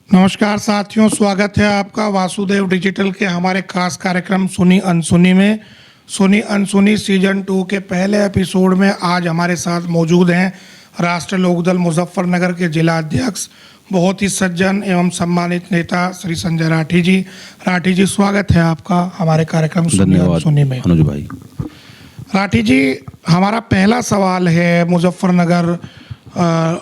नमस्कार साथियों, स्वागत है आपका वासुदेव डिजिटल के हमारे खास कार्यक्रम सुनी अनसुनी में। सुनी अनसुनी सीजन 2 के पहले एपिसोड में आज हमारे साथ मौजूद हैं राष्ट्रीय लोकदल मुजफ्फरनगर के जिला अध्यक्ष, बहुत ही सज्जन एवं सम्मानित नेता श्री संजय राठी जी। राठी जी, स्वागत है आपका हमारे कार्यक्रम सुनी अनसुनी में। अनुज भाई, राठी जी, हमारा पहला सवाल है, मुजफ्फरनगर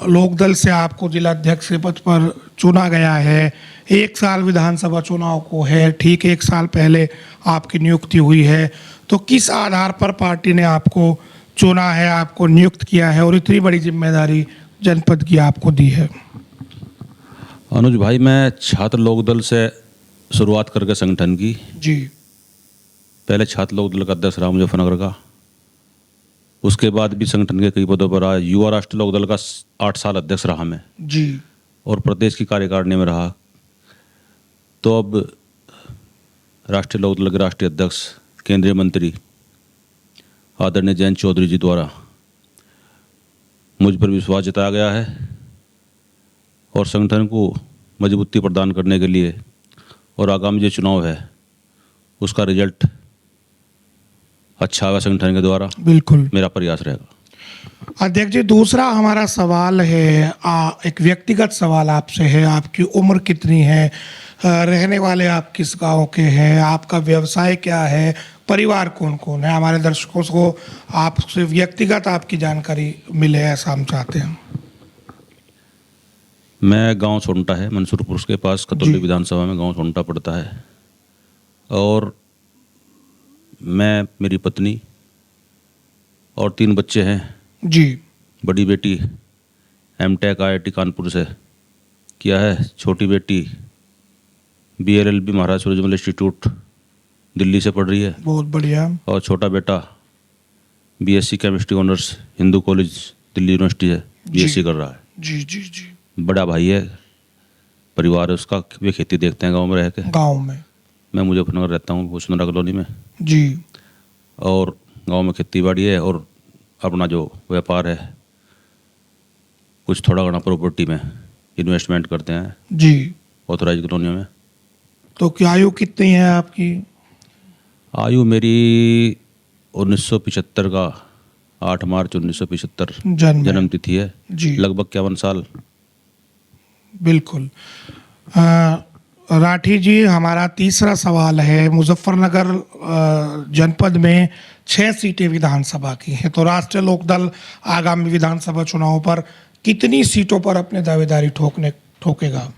लोकदल से आपको जिला अध्यक्ष के पद पर चुना गया है। 1 साल विधानसभा चुनाव को है, ठीक 1 साल पहले आपकी नियुक्ति हुई है, तो किस आधार पर पार्टी ने आपको चुना है, आपको नियुक्त किया है और इतनी बड़ी जिम्मेदारी जनपद की आपको दी है? अनुज भाई, मैं छात्र लोकदल से शुरुआत करके संगठन की जी। पहले छात्र लोकदल का अध्यक्ष रहा मुजफ्फरनगर का, उसके बाद भी संगठन के कई पदों पर रहा। युवा राष्ट्रीय लोकदल का 8 साल अध्यक्ष रहा मैं जी। और प्रदेश की कार्यकारिणी में रहा। तो अब राष्ट्रीय लोकदल के राष्ट्रीय अध्यक्ष केंद्रीय मंत्री आदरणीय जयंत चौधरी जी द्वारा मुझ पर विश्वास जताया गया है और संगठन को मजबूती प्रदान करने के लिए और आगामी जो चुनाव है उसका रिजल्ट अच्छा होगा संगठन के द्वारा, बिल्कुल मेरा प्रयास रहेगा। अध्यक्ष जी, दूसरा हमारा सवाल है, एक व्यक्तिगत सवाल आपसे है। आपकी उम्र कितनी है? रहने वाले आप किस गांव के हैं? आपका व्यवसाय क्या है? परिवार कौन कौन है? हमारे दर्शकों को आपसे व्यक्तिगत आपकी जानकारी मिले, ऐसा हम चाहते हैं। मैं गांव छोंटा है, मंसूरपुर के पास खतौली विधानसभा में गांव छोंटा पड़ता है। और मैं, मेरी पत्नी और 3 बच्चे हैं जी। बड़ी बेटी एमटेक IIT कानपुर से किया है, छोटी बेटी BLLB महाराज सूरजमल इंस्टीट्यूट दिल्ली से पढ़ रही है, बहुत बढ़िया। और छोटा बेटा BSc chemistry honours Hindu college Delhi university है, BSc कर रहा है। जी जी जी। बड़ा भाई है, परिवार है उसका, वे खेती देखते हैं गांव में रह के। गांव में? मैं मुजफ्फरनगर रहता हूँ, वसुंधरा कॉलोनी में जी। और गांव में खेती बाड़ी है और अपना जो व्यापार है, कुछ थोड़ा घना प्रॉपर्टी में इन्वेस्टमेंट करते हैं जी। ऑथराइज कॉलोनियों में। तो क्या आयु कितनी है आपकी? आयु मेरी 1975 का 8 मार्च 1975 जन्म तिथि है जी। लगभग 51 साल। बिल्कुल। राठी जी, हमारा तीसरा सवाल है, मुजफ्फरनगर जनपद में 6 सीटें विधानसभा की हैं, तो राष्ट्रीय लोकदल आगामी विधानसभा चुनाव पर कितनी सीटों पर अपने दावेदारी ठोकेगा?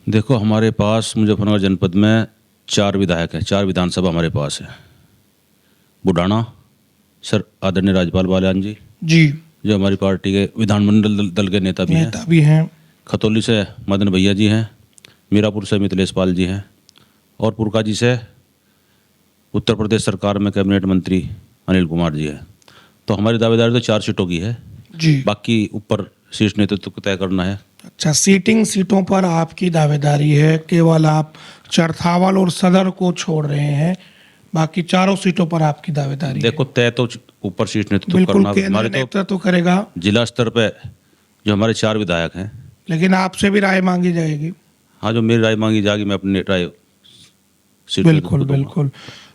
देखो, हमारे पास मुजफ्फरनगर जनपद में 4 विधायक हैं, 4 विधानसभा हमारे पास है। बुढ़ाना सर आदरणीय राज्यपाल बाल्यान जी जी, जो हमारी पार्टी के विधानमंडल दल के नेता भी हैं। खतौली से मदन भैया जी हैं, मीरापुर से मिथिलेश पाल जी हैं और पुरकाजी से उत्तर प्रदेश सरकार में कैबिनेट मंत्री अनिल कुमार जी हैं। तो हमारी दावेदारी तो 4 सीटों की है जी। बाकी ऊपर शीर्ष नेतृत्व को तय करना है। अच्छा, सीटिंग सीटों पर आपकी दावेदारी है, केवल आप चरथावल और सदर को छोड़ रहे हैं, बाकी 4 सीटों पर आपकी दावेदारी देखो, तय तो ऊपर शीर्ष नेतृत्व करना, हमारे नेतृत्व करेगा जिला स्तर पे जो हमारे 4 विधायक हैं। लेकिन आपसे भी राय मांगी जाएगी? हाँ, जो मेरी राय मांगी जाएगी मैं अपनी राय बिल्कुल बिल्कुल।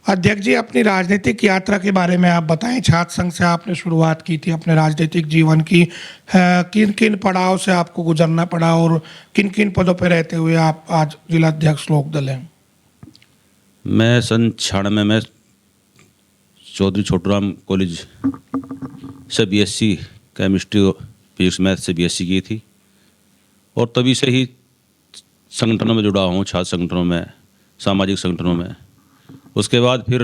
अध्यक्ष जी, अपनी राजनीतिक यात्रा के बारे में आप बताएं। छात्र संघ से आपने शुरुआत की थी अपने राजनीतिक जीवन की, किन किन पड़ाव से आपको गुजरना पड़ा और किन किन पदों पर रहते हुए आप आज जिला अध्यक्ष लोकदल हैं? मैं सन 96 में चौधरी छोटूराम कॉलेज से BSc केमिस्ट्री फिजिक्स मैथ से BSc की थी और तभी से ही संगठनों में जुड़ा हूँ, छात्र संगठनों में, सामाजिक संगठनों में। उसके बाद फिर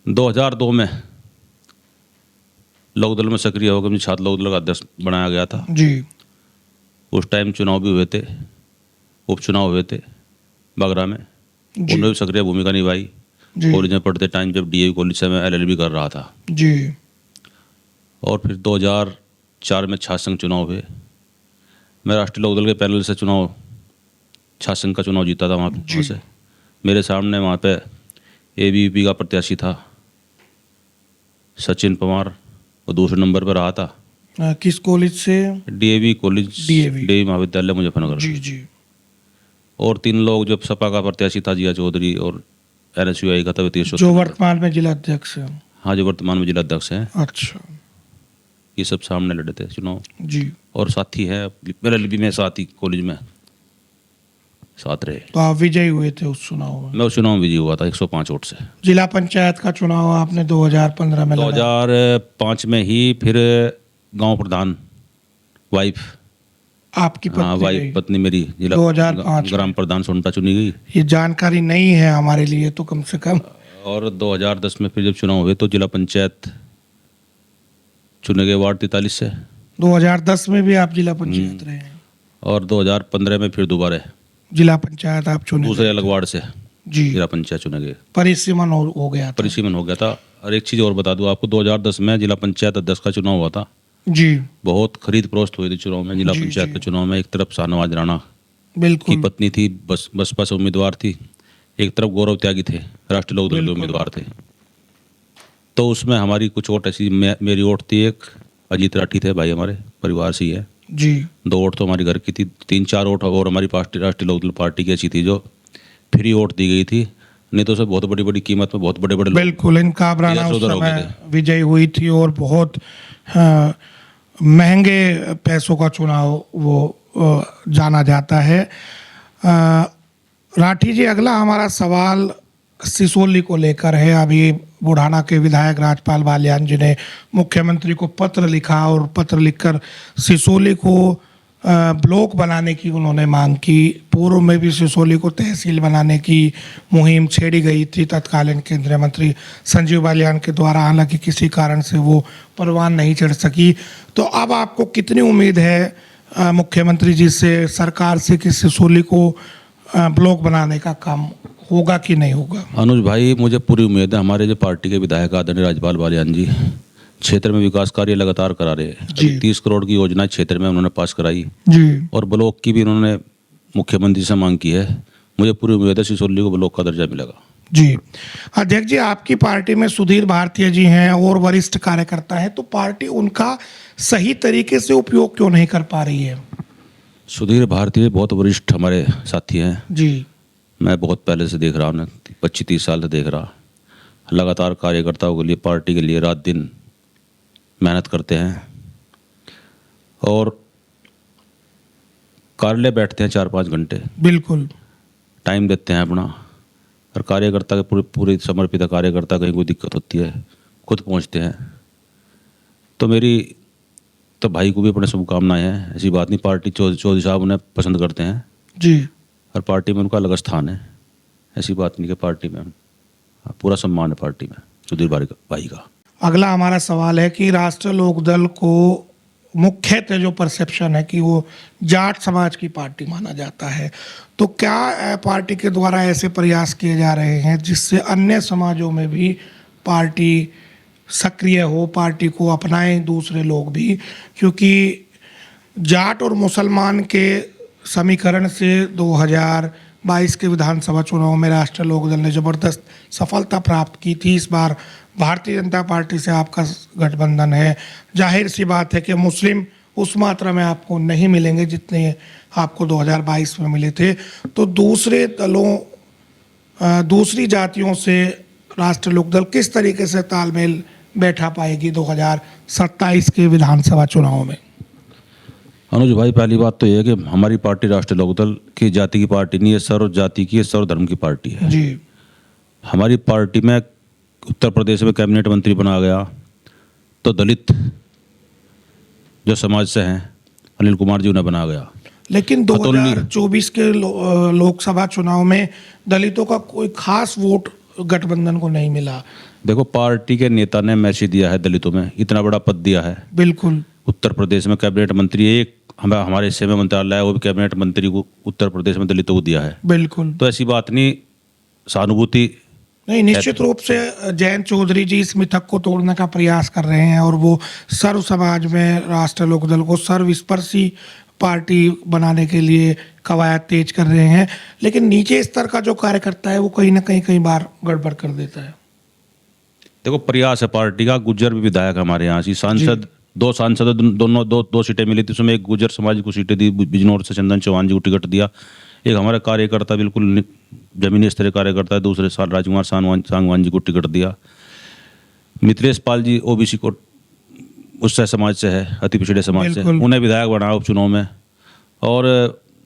2002 में लोकदल में सक्रिय होकर मुझे छात्र लोकदल का अध्यक्ष बनाया गया था जी। उस टाइम चुनाव भी हुए थे, उपचुनाव हुए थे बागरा में, उन्होंने भी सक्रिय भूमिका निभाई। कॉलेज में पढ़ते टाइम जब DAV कॉलेज से मैं LLB कर रहा था जी। और फिर 2004 में छात्र संघ चुनाव हुए। मैं राष्ट्रीय लोकदल के पैनल से छात्र संघ का चुनाव जीता था वहाँ से। मेरे सामने वहाँ पे ABVP का प्रत्याशी था सचिन पवार, और दूसरे नंबर पर रहा था किस कॉलेज से? डीएवी कॉलेज, DAV डीएवी महाविद्यालय मुजफ्फरनगर। जी जी। और 3 लोग, जो सपा का प्रत्याशी था जिया चौधरी, और एनएसयूआई का तबीयत जो वर्तमान में जिला अध्यक्ष है। हाँ, जो वर्तमान में जिला अध्यक्ष हैं, अच्छा ये सब सामने लड़े थे चुनाव। जी। और साथी है मेरे लिए भी, मैं साथ ही कॉलेज में साथ रहे। तो आप विजयी हुए थे उस चुनाव में? मैं उस चुनाव में विजयी हुआ था 105 वोट से। जिला पंचायत का चुनाव आपने 2015 में लड़ा। 2005 में ही फिर गांव प्रधान वाइफ, आपकी हाँ पत्नी वाइफ रही। पत्नी मेरी 2005 ग्राम प्रधान सोनटा चुनी गई। ये जानकारी नहीं है हमारे लिए तो कम से कम। और 2010 में फिर जब चुनाव हुए तो जिला पंचायत चुने गए वार्ड 43 से। 2010 में भी आप जिला पंचायत रहे हैं? और 2015 में फिर दोबारा जिला पंचायत आप चुने दूसरे अलग वार्ड से जी। जिला पंचायत चुने गए। परिसीमन हो गया था। परिसीमन हो गया था। और एक चीज़ और बता दूं आपको, 2010 में जिला पंचायत अध्यक्ष का चुनाव हुआ था। जी बहुत खरीद फरोख्त हुई थी चुनाव में। जिला जी, पंचायत जी। के चुनाव में एक तरफ शाहनवाज राणा की बिल्कुल पत्नी थी, बसपा से उम्मीदवार थी, एक तरफ गौरव त्यागी थे, राष्ट्रीय लोकदल के बिल्कुल। उम्मीदवार थे। तो उसमें हमारी कुछ वोट ऐसी, मेरी वोट थी, एक अजीत राठी थे भाई, हमारे परिवार से ही है। जी 2 वोट तो हमारी घर की थी, 3-4 वोट और हमारी पार्टी राष्ट्रीय लोकदल पार्टी की ऐसी थी जो फ्री वोट दी गई थी। नहीं तो सब बहुत बड़ी बड़ी कीमत में बहुत बड़े बड़े लोग बिल्कुल। इन काबराना उस इधर-उधर हो गए समय विजयी हुई थी और बहुत महंगे पैसों का चुनाव वो जाना जाता है। राठी जी, अगला हमारा सवाल सिसोली को लेकर है। अभी बुढ़ाना के विधायक राजपाल बालियान जी ने मुख्यमंत्री को पत्र लिखा और पत्र लिखकर सिसोली को ब्लॉक बनाने की उन्होंने मांग की। पूर्व में भी सिसोली को तहसील बनाने की मुहिम छेड़ी गई थी तत्कालीन केंद्रीय मंत्री संजीव बालियान के द्वारा, हालांकि किसी कारण से वो परवान नहीं चढ़ सकी। तो अब आपको कितनी उम्मीद है मुख्यमंत्री जी से, सरकार से, कि सिसोली को ब्लॉक बनाने का काम होगा कि नहीं होगा? अनुज भाई, मुझे पूरी उम्मीद है। हमारे जो पार्टी के विधायक आदरणीय राजपाल बालियान जी क्षेत्र में विकास कार्य लगातार करा रहे हैं। जी। 30 करोड़ की योजना क्षेत्र में उन्होंने पास कराई जी और ब्लॉक की भी उन्होंने मुख्यमंत्री से मांग की है। मुझे पूरी उम्मीद है सिसोली को ब्लॉक का दर्जा मिलेगा। जी। अध्यक्ष जी, आपकी पार्टी में सुधीर भारतीय जी हैं और वरिष्ठ कार्यकर्ता हैं, तो पार्टी उनका सही तरीके से उपयोग क्यों नहीं कर पा रही है? सुधीर भारतीय बहुत वरिष्ठ हमारे साथी हैं। जी मैं बहुत पहले से देख रहा हूँ, 25-30 साल से देख रहा। लगातार कार्यकर्ताओं के लिए, पार्टी के लिए रात दिन मेहनत करते हैं और कार्यालय बैठते हैं 4-5 घंटे, बिल्कुल। टाइम देते हैं अपना। और कार्यकर्ता के पूरी समर्पित कार्यकर्ता, कहीं कोई दिक्कत होती है खुद पहुंचते हैं। तो मेरी तो भाई को भी अपने शुभकामनाएं हैं। ऐसी बात नहीं, पार्टी चौधरी साहब उन्हें पसंद करते हैं जी और पार्टी में उनका अलग स्थान है। ऐसी बात नहीं कि पार्टी में पूरा सम्मान है पार्टी में सुधीर भाई का। अगला हमारा सवाल है कि राष्ट्रीय लोकदल को मुख्यतः जो परसेप्शन है कि वो जाट समाज की पार्टी माना जाता है, तो क्या पार्टी के द्वारा ऐसे प्रयास किए जा रहे हैं जिससे अन्य समाजों में भी पार्टी सक्रिय हो, पार्टी को अपनाएं दूसरे लोग भी? क्योंकि जाट और मुसलमान के समीकरण से 2022 के विधानसभा चुनाव में राष्ट्रीय लोकदल ने जबरदस्त सफलता प्राप्त की थी। इस बार भारतीय जनता पार्टी से आपका गठबंधन है। जाहिर सी बात है कि मुस्लिम उस मात्रा में आपको नहीं मिलेंगे जितने आपको 2022 में मिले थे। तो दूसरे दलों, दूसरी जातियों से राष्ट्रीय लोकदल किस तरीके से तालमेल बैठा पाएगी 2027 के विधानसभा चुनाव में? अनुज भाई, पहली बात तो यह है कि हमारी पार्टी राष्ट्रीय लोकदल की जाति की पार्टी नहीं है, सर्व जाति की, सर्व धर्म की पार्टी है जी। हमारी पार्टी में उत्तर प्रदेश में कैबिनेट मंत्री बना गया तो दलित जो समाज से हैं अनिल कुमार जी उन्हें बना गया। लेकिन 2024 के लोकसभा चुनाव में दलितों का कोई खास वोट गठबंधन को नहीं मिला। देखो, पार्टी के नेता ने मैसेज दिया है, दलितों में इतना बड़ा पद दिया है। बिल्कुल। उत्तर प्रदेश में कैबिनेट मंत्री, एक हमारे हिस्से में मंत्रालय है, वो भी कैबिनेट मंत्री को उत्तर प्रदेश में दलितों को दिया है। बिल्कुल। तो ऐसी बात नहीं, सहानुभूति नहीं, निश्चित रूप से जयंत चौधरी जी इस मिथक को तोड़ने का प्रयास कर रहे हैं और वो सर्व समाज में राष्ट्रीय लोकदल को सर्वस्पर्शी पार्टी बनाने के लिए कवायद तेज कर रहे हैं। लेकिन नीचे स्तर का जो कार्यकर्ता है वो कहीं ना कहीं कई बार गड़बड़ कर देता है। देखो, प्रयास है पार्टी का। गुज्जर भी विधायक हमारे यहाँ से, सांसद दो सांसद दोनों दो सीटें मिली थी, उसमें एक गुर्जर समाज को सीटें दी, बिजनौर से चंदन चौहान जी को टिकट दिया। एक हमारा कार्यकर्ता बिल्कुल जमीनी स्तरीय कार्यकर्ता है, दूसरे साल राजकुमार सांगवान जी को टिकट दिया। मित्रेश पाल जी ओबीसी को उससे समाज से है, अति पिछड़े समाज से, उन्हें विधायक बनाया उपचुनाव में। और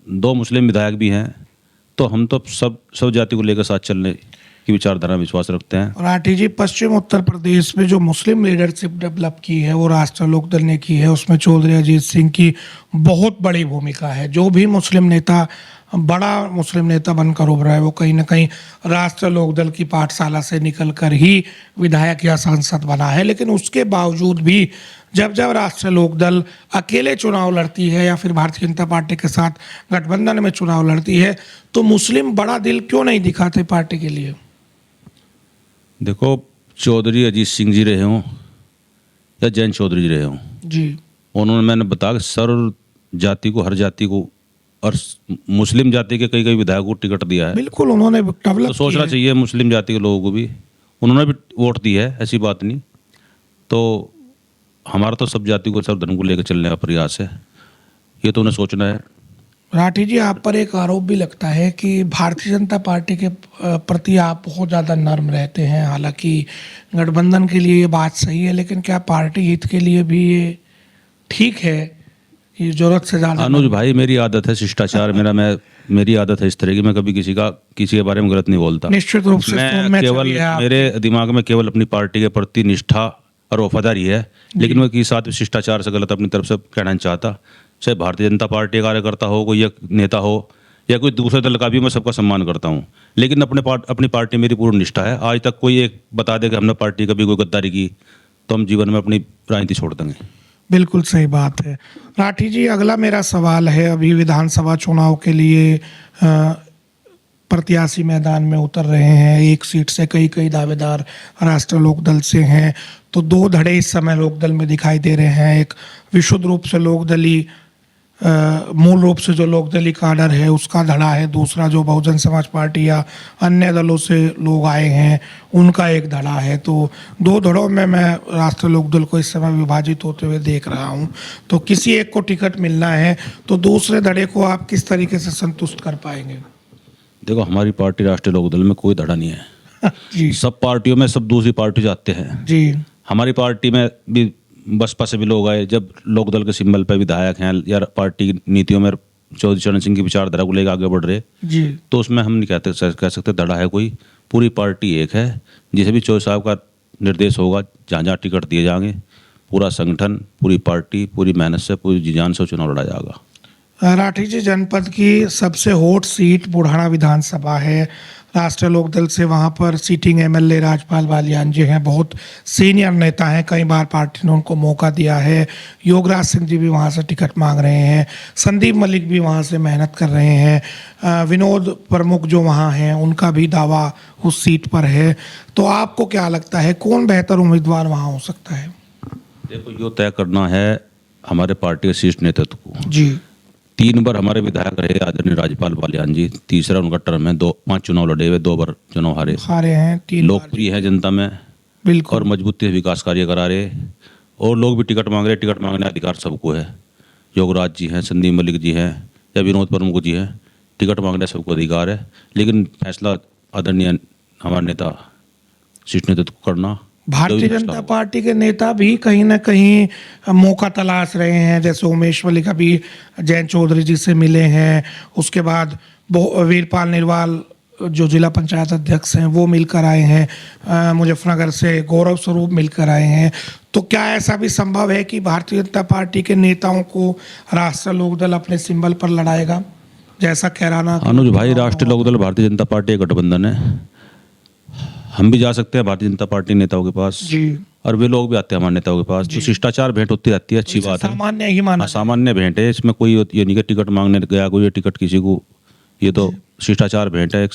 2 मुस्लिम विधायक भी हैं। तो हम तो सब जाति को लेकर साथ चलने की विचारधारा विश्वास रखते हैं। राठी जी, पश्चिम उत्तर प्रदेश में जो मुस्लिम लीडरशिप डेवलप की है वो राष्ट्रीय लोकदल ने की है, उसमें चौधरी अजीत सिंह की बहुत बड़ी भूमिका है। जो भी मुस्लिम नेता बड़ा मुस्लिम नेता बनकर उभरा है वो कहीं ना कहीं राष्ट्रीय लोकदल की पाठशाला से निकलकर ही विधायक या सांसद बना है। लेकिन उसके बावजूद भी जब राष्ट्रीय लोकदल अकेले चुनाव लड़ती है या फिर भारतीय जनता पार्टी के साथ गठबंधन में चुनाव लड़ती है तो मुस्लिम बड़ा दिल क्यों नहीं दिखाते पार्टी के लिए? देखो, चौधरी अजीत सिंह जी रहे हों या जैन चौधरी जी रहे हों जी, उन्होंने, मैंने बताया, सर्व जाति को, हर जाति को और मुस्लिम जाति के कई विधायकों को टिकट दिया है। बिल्कुल उन्होंने डेवलप तो सोचना चाहिए मुस्लिम जाति के लोगों को भी, उन्होंने भी वोट दी है, ऐसी बात नहीं। तो हमारा तो सब जाति को, सब धर्म को लेकर चलने का प्रयास है, ये तो उन्हें सोचना है। राठी जी, आप पर एक आरोप भी लगता है कि भारतीय जनता पार्टी के प्रति आप बहुत ज़्यादा नर्म रहते हैं। हालांकि गठबंधन के लिए ये बात सही है, लेकिन क्या पार्टी हित के लिए भी ये ठीक है? ये जरूरत से ज़्यादा अनुज भाई, मेरी आदत है शिष्टाचार, मेरी आदत है इस तरह की, मैं कभी किसी के बारे में गलत नहीं बोलता। निश्चित रूप से मैं केवल, मेरे दिमाग में केवल अपनी पार्टी के प्रति निष्ठा और वफादारी है, लेकिन मैं किसी साथ शिष्टाचार से गलत अपनी तरफ से कहना नहीं चाहता। चाहे भारतीय जनता पार्टी का कार्यकर्ता हो, कोई नेता हो या कोई दूसरे दल का भी, मैं सबका सम्मान करता हूँ। लेकिन अपनी पार्टी मेरी पूर्ण निष्ठा है। आज तक कोई एक बता दे कि हमने पार्टी कभी कोई गद्दारी की तो हम जीवन में अपनी राजनीति छोड़ देंगे। बिल्कुल सही बात है। राठी जी, अगला मेरा सवाल है, अभी विधानसभा चुनाव के लिए प्रत्याशी मैदान में उतर रहे हैं। एक सीट से कई दावेदार राष्ट्रीय लोकदल से हैं। तो 2 धड़े इस समय लोकदल में दिखाई दे रहे हैं। एक विशुद्ध रूप से लोकदली, मूल रूप से जो लोकदली काडर है उसका धड़ा है। दूसरा जो बहुजन समाज पार्टी या अन्य दलों से लोग आए हैं उनका एक धड़ा है। तो 2 धड़ों में मैं राष्ट्रीय लोकदल को इस समय विभाजित होते हुए देख रहा हूं। तो किसी एक को टिकट मिलना है तो दूसरे धड़े को आप किस तरीके से संतुष्ट कर पाएंगे? देखो, हमारी पार्टी राष्ट्रीय लोकदल में कोई धड़ा नहीं है। जी, सब पार्टियों में सब दूसरी पार्टी जाते हैं जी। हमारी पार्टी में भी बसपा से भी लोग आए। जब लोकदल के सिंबल पर विधायक हैं या पार्टी की नीतियों में चौधरी चरण सिंह की विचारधारा को लेकर आगे बढ़ रहे, जी, तो उसमें हम नहीं कह सकते धड़ा है कोई। पूरी पार्टी एक है, जिसे भी चौधरी साहब का निर्देश होगा, जहाँ टिकट दिए जाएंगे, पूरा संगठन, पूरी पार्टी, पूरी मेहनत से, पूरी जी जान से चुनाव लड़ा जाएगा। राठी जी, जनपद की सबसे हॉट सीट बुढ़ाना विधानसभा है। राष्ट्रीय लोकदल से वहाँ पर सीटिंग एमएलए राजपाल बालियान जी हैं, बहुत सीनियर नेता हैं, कई बार पार्टी ने उनको मौका दिया है। योगराज सिंह जी भी वहाँ से टिकट मांग रहे हैं। संदीप मलिक भी वहाँ से मेहनत कर रहे हैं। विनोद प्रमुख जो वहाँ हैं उनका भी दावा उस सीट पर है। तो आपको क्या लगता है कौन बेहतर उम्मीदवार वहाँ हो सकता है? देखो, यो तय करना है हमारे पार्टी के शीर्ष नेतृत्व को। जी, 3 बार हमारे विधायक रहे आदरणीय राजपाल बालियान जी, तीसरा उनका टर्म है। 5 चुनाव लड़े हुए, 2 बार चुनाव हारे हैं, 3 लोकप्रिय है जनता में, बिल्कुल, और मजबूती से विकास कार्य करा रहे। और लोग भी टिकट मांग रहे, टिकट मांगने का अधिकार सबको है। योगराज जी हैं, संदीप मलिक जी हैं या विनोद प्रमुख जी हैं, टिकट मांगने सबको अधिकार है। लेकिन फैसला आदरणीय हमारे नेता शीर्ष नेतृत्व को करना। भारतीय जनता पार्टी के नेता भी कहीं ना कहीं मौका तलाश रहे हैं। जैसे उमेश मलिक अभी जैन चौधरी जी से मिले हैं, उसके बाद वीरपाल निरवाल जो जिला पंचायत अध्यक्ष हैं वो मिलकर आए हैं, मुजफ्फरनगर से गौरव स्वरूप मिलकर आए हैं। तो क्या ऐसा भी संभव है कि भारतीय जनता पार्टी के नेताओं को राष्ट्रीय लोकदल अपने सिंबल पर लड़ाएगा, जैसा कैराना? अनुज भाई, राष्ट्रीय लोकदल भारतीय जनता पार्टी एक गठबंधन है। हम भी जा सकते हैं भारतीय जनता पार्टी नेताओं के पास जी, और वे लोग भी आते हैं हमारे नेताओं के पास। तो शिष्टाचार भेंट होती रहती है, अच्छी बात है, सामान्य ही माना। सामान्य भेंट है, इसमें कोई ये नहीं कि टिकट मांगने गया कोई टिकट किसी को, ये तो शिष्टाचार भेंट है, एक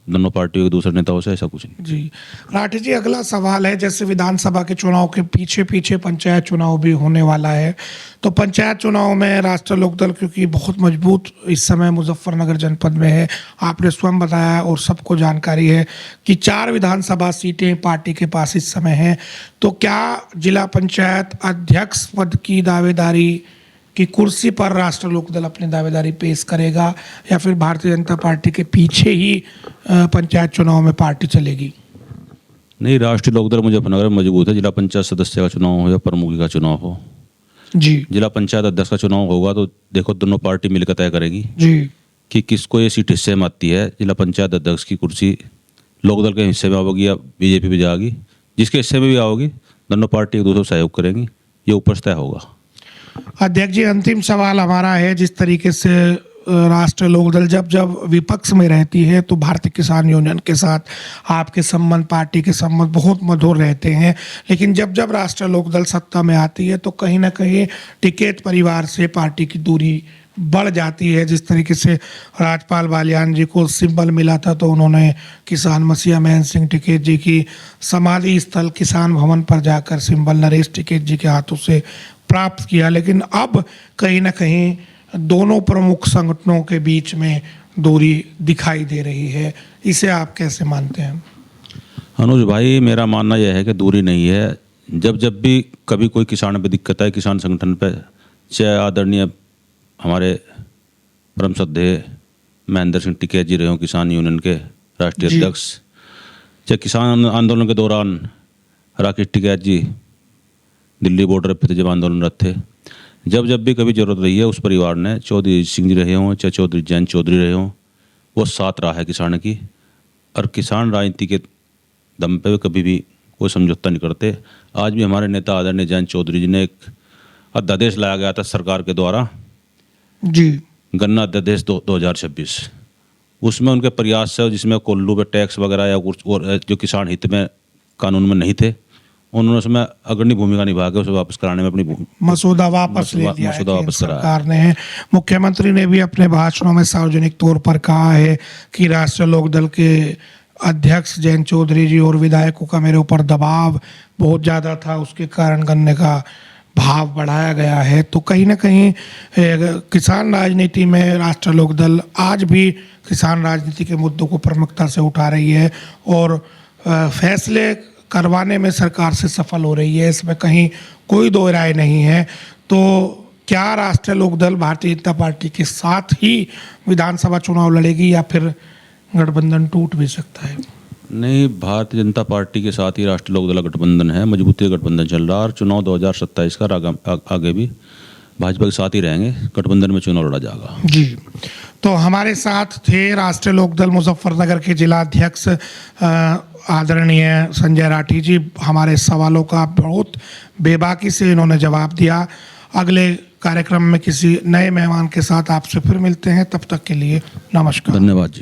दोनों पार्टियों के दूसरे नेताओं से, ऐसा कुछ नहीं। जी राठी जी, अगला सवाल है, जैसे विधानसभा के चुनाव के पीछे पीछे पंचायत चुनाव भी होने वाला है, तो पंचायत चुनाव में राष्ट्रीय लोकदल क्योंकि बहुत मजबूत इस समय मुजफ्फरनगर जनपद में है, आपने स्वयं बताया और सबको जानकारी है कि 4 विधानसभा सीटें पार्टी के पास इस समय हैं, तो क्या जिला पंचायत अध्यक्ष पद की दावेदारी की कुर्सी पर राष्ट्रीय लोकदल अपनी दावेदारी पेश करेगा या फिर भारतीय जनता पार्टी के पीछे ही पंचायत चुनाव में पार्टी चलेगी? नहीं, राष्ट्रीय लोकदल मुजफ्फरनगर में मजबूत है। जिला पंचायत सदस्य का चुनाव हो या प्रमुखी का चुनाव हो, जी जिला पंचायत अध्यक्ष का चुनाव होगा तो देखो दोनों पार्टी मिलकर तय करेगी जी कि किसको ये सीट हिस्से में आती है। जिला पंचायत अध्यक्ष की कुर्सी लोकदल के हिस्से में आओगी या बीजेपी में जाएगी, जिसके हिस्से में भी आओगी दोनों पार्टी एक दूसरे को सहयोग करेंगी, ये ऊपर से तय होगा। अध्यक्ष जी, अंतिम सवाल हमारा है, जिस तरीके से राष्ट्रीय लोकदल जब जब विपक्ष में रहती है तो भारतीय किसान यूनियन के साथ आपके संबंध, पार्टी के संबंध बहुत मधुर रहते हैं, लेकिन जब जब राष्ट्रीय लोकदल सत्ता में आती है तो कहीं ना कहीं टिकैत परिवार से पार्टी की दूरी बढ़ जाती है। जिस तरीके से राजपाल बालियान जी को सिंबल मिला था तो उन्होंने किसान मसीहा महेंद्र सिंह टिकैत जी की समाधि स्थल किसान भवन पर जाकर सिंबल नरेश टिकैत जी के हाथों से प्राप्त किया, लेकिन अब कहीं ना कहीं दोनों प्रमुख संगठनों के बीच में दूरी दिखाई दे रही है, इसे आप कैसे मानते हैं? अनुज भाई, मेरा मानना यह है कि दूरी नहीं है। जब जब भी कभी कोई किसान पे दिक्कत है, किसान संगठन पे, चाहे आदरणीय हमारे परम श्रद्धेय महेंद्र सिंह टिकैत जी रहे हों किसान यूनियन के राष्ट्रीय अध्यक्ष, चाहे किसान आंदोलन के दौरान राकेश टिकैत जी दिल्ली बॉर्डर पर जब आंदोलनरत थे, जब जब भी कभी जरूरत रही है उस परिवार ने, चौधरी सिंह जी रहे हों चाहे चौधरी जैन चौधरी रहे हों, वो साथ रहा है किसान की। और किसान राजनीति के दम पे कभी भी कोई समझौता नहीं करते। आज भी हमारे नेता आदरणीय जैन चौधरी जी ने एक अध्यादेश लाया गया था सरकार के द्वारा, जी गन्ना अध्यादेश 2026, उसमें उनके प्रयास से, जिसमें कोल्लू पे टैक्स वगैरह या कुछ और जो किसान हित में कानून में नहीं थे, उन्होंने उसमें अग्रणी भूमिका निभा के उसे वापस कराने में अपनी मसूदा वापस ले लिया है मसूदा वापस सरकार ने। मुख्यमंत्री ने भी अपने भाषणों में सार्वजनिक तौर पर कहा है कि राष्ट्रीय लोकदल के अध्यक्ष जैन चौधरी जी और विधायकों का मेरे ऊपर दबाव बहुत ज़्यादा था, उसके कारण गन्ने का भाव बढ़ाया गया है। तो कहीं ना कहीं किसान राजनीति में राष्ट्रीय लोकदल आज भी किसान राजनीति के मुद्दों को प्रमुखता से उठा रही है और फैसले करवाने में सरकार से सफल हो रही है, इसमें कहीं कोई दो राय नहीं है। तो क्या राष्ट्रीय लोकदल भारतीय जनता पार्टी के साथ ही विधानसभा चुनाव लड़ेगी या फिर गठबंधन टूट भी सकता है? नहीं, भारतीय जनता पार्टी के साथ ही राष्ट्रीय लोकदल गठबंधन है, मजबूती का गठबंधन चल रहा है और चुनाव 2027 का आगे भी भाजपा के साथ ही रहेंगे, गठबंधन में चुनाव लड़ा जाएगा। जी, तो हमारे साथ थे राष्ट्रीय लोकदल मुजफ्फरनगर के जिला अध्यक्ष आदरणीय संजय राठी जी। हमारे सवालों का बहुत बेबाकी से इन्होंने जवाब दिया। अगले कार्यक्रम में किसी नए मेहमान के साथ आपसे फिर मिलते हैं, तब तक के लिए नमस्कार। धन्यवाद जी।